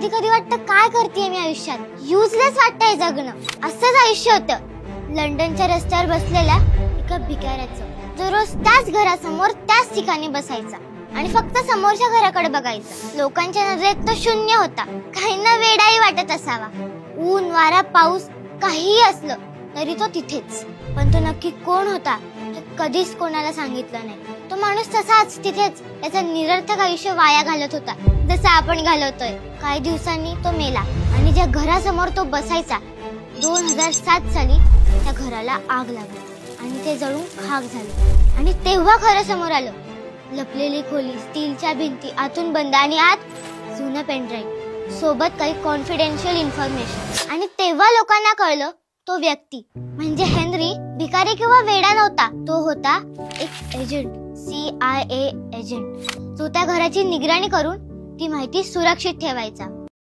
कधी कधी वाटतं काय करतेय मी आयुष्यात, युजलेस वाटतंय जगणं. असंच आयुष्य होतं लंडनच्या रस्त्यावर बसलेल्या एका भिकाऱ्याचं, जो रोज त्याच घरासमोर त्याच ठिकाणी बसायचा आणि फक्त समोरच्या घराकडे बघायचा. लोकांच्या नजरेत तो शून्य होता. काहींना वेडाही वाटत असावा. ऊन वारा पाऊस काहीही असलं तरी तो तिथेच. पण तो नक्की कोण होता हे कधीच कोणाला सांगितलं नाही. तो माणूस तसाच तिथेच त्याचं निरर्थक आयुष्य वाया घालत होता, जसं आपण घालवतोय. काही दिवसांनी तो मेला आणि ज्या घरासमोर तो बसायचा 2007 साली त्या घराला आग लागली आणि ते जळून खाक झालं. आणि तेव्हा खरं समोर आलं. लपलेली खोली, स्टीलच्या भिंती, आतून बंद आणि आत जुनं पेनड्राईव्ह, सोबत काही कॉन्फिडेन्शियल इन्फॉर्मेशन. आणि तेव्हा लोकांना कळलं तो व्यक्ती म्हणजे हेनरी भिकारी किंवा वेडा नव्हता. तो होता एक एजंट, CIA एजंट, जो त्या घराची निगराणी करून ती माहिती सुरक्षित ठेवायचा.